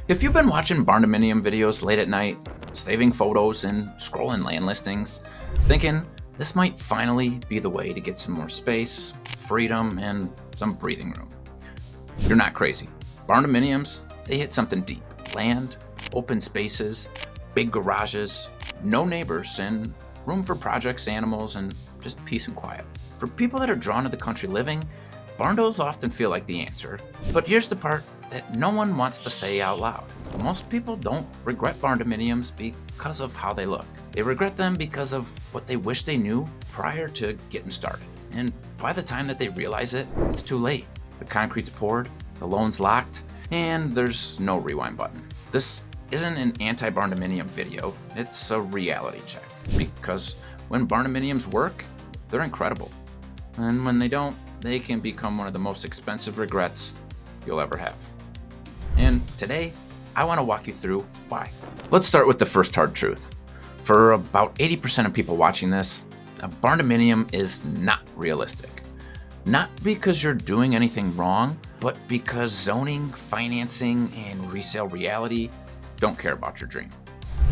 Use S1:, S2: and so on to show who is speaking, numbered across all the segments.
S1: If you've been watching Barndominium videos late at night, saving photos and scrolling land listings, thinking this might finally be the way to get some more space, freedom, and some breathing room, you're not crazy. Barndominiums, they hit something deep. Land, open spaces, big garages, no neighbors, and room for projects, animals, and just peace and quiet. For people that are drawn to the country living, barndos often feel like the answer. But here's the part that no one wants to say out loud. Most people don't regret barndominiums because of how they look. They regret them because of what they wish they knew prior to getting started. And by the time that they realize it, it's too late. The concrete's poured, the loan's locked, and there's no rewind button. This isn't an anti-barndominium video, it's a reality check. Because when barndominiums work, they're incredible. And when they don't, they can become one of the most expensive regrets you'll ever have. And today, I want to walk you through why. Let's start with the first hard truth. For about 80% of people watching this, a barndominium is not realistic. Not because you're doing anything wrong, but because zoning, financing, and resale reality don't care about your dream.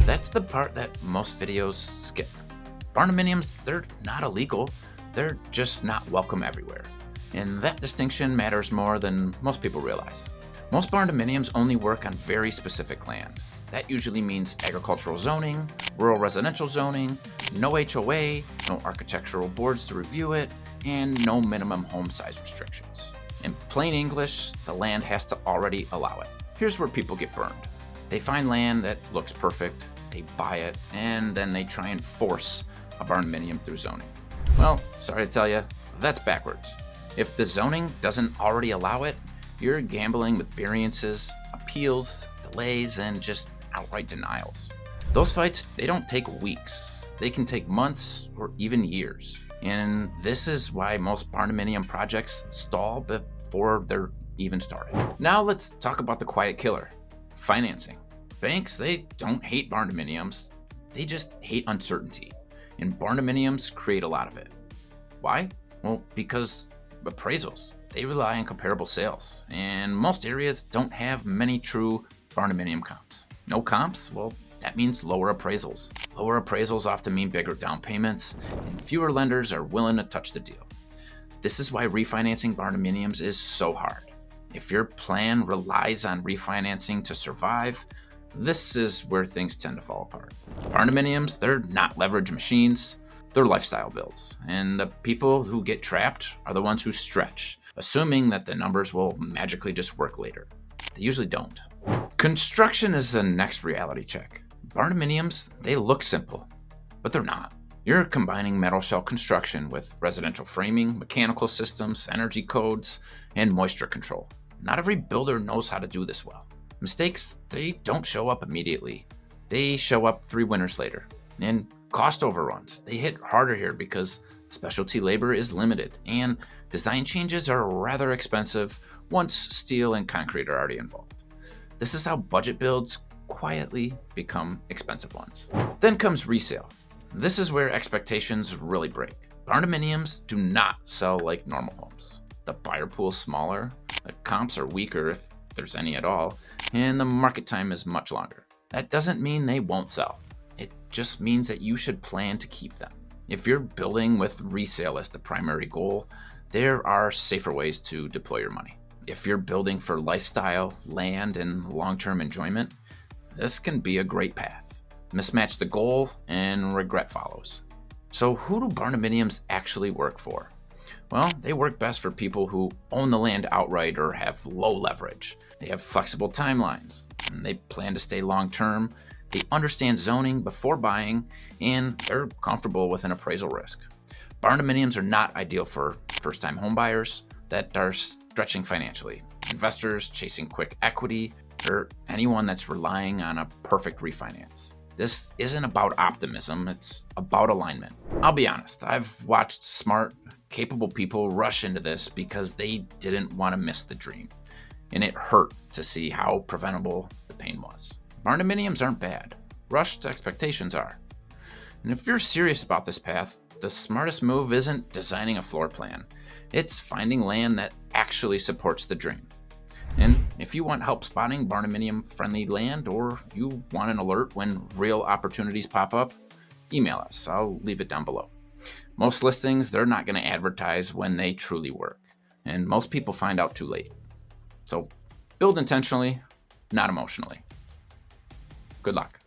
S1: That's the part that most videos skip. Barndominiums, they're not illegal, they're just not welcome everywhere. And that distinction matters more than most people realize. Most barndominiums only work on very specific land. That usually means agricultural zoning, rural residential zoning, no HOA, no architectural boards to review it, and no minimum home size restrictions. In plain English, the land has to already allow it. Here's where people get burned. They find land that looks perfect, they buy it, and then they try and force a barndominium through zoning. Well, sorry to tell you, that's backwards. If the zoning doesn't already allow it, you're gambling with variances, appeals, delays, and just outright denials. Those fights, they don't take weeks. They can take months or even years. And this is why most barndominium projects stall before they're even started. Now let's talk about the quiet killer, financing. Banks, they don't hate barndominiums, they just hate uncertainty. And barndominiums create a lot of it. Why? Well, because appraisals. They rely on comparable sales, and most areas don't have many true barndominium comps. No comps? Well, that means lower appraisals. Lower appraisals often mean bigger down payments, and fewer lenders are willing to touch the deal. This is why refinancing barndominiums is so hard. If your plan relies on refinancing to survive, this is where things tend to fall apart. Barndominiums, they're not leverage machines, they're lifestyle builds, and the people who get trapped are the ones who stretch, assuming that the numbers will magically just work later. They usually don't. Construction is the next reality check. Barndominiums, they look simple, but they're not. You're combining metal shell construction with residential framing, mechanical systems, energy codes, and moisture control. Not every builder knows how to do this well. Mistakes, they don't show up immediately. They show up 3 winters later. And cost overruns, they hit harder here because specialty labor is limited, and design changes are rather expensive once steel and concrete are already involved. This is how budget builds quietly become expensive ones. Then comes resale. This is where expectations really break. Barndominiums do not sell like normal homes. The buyer pool is smaller, the comps are weaker if there's any at all, and the market time is much longer. That doesn't mean they won't sell. It just means that you should plan to keep them. If you're building with resale as the primary goal, there are safer ways to deploy your money. If you're building for lifestyle, land, and long-term enjoyment, this can be a great path. Mismatch the goal and regret follows. So who do barndominiums actually work for? Well, they work best for people who own the land outright or have low leverage. They have flexible timelines, and they plan to stay long-term. They understand zoning before buying, and they're comfortable with an appraisal risk. Barndominiums are not ideal for first-time homebuyers that are stretching financially, investors chasing quick equity, or anyone that's relying on a perfect refinance. This isn't about optimism, it's about alignment. I'll be honest, I've watched smart, capable people rush into this because they didn't want to miss the dream, and it hurt to see how preventable the pain was. Barndominiums aren't bad. Rushed expectations are. And if you're serious about this path, the smartest move isn't designing a floor plan. It's finding land that actually supports the dream. And if you want help spotting barndominium friendly land or you want an alert when real opportunities pop up, email us. I'll leave it down below. Most listings, they're not going to advertise when they truly work, and most people find out too late. So build intentionally, not emotionally. Good luck.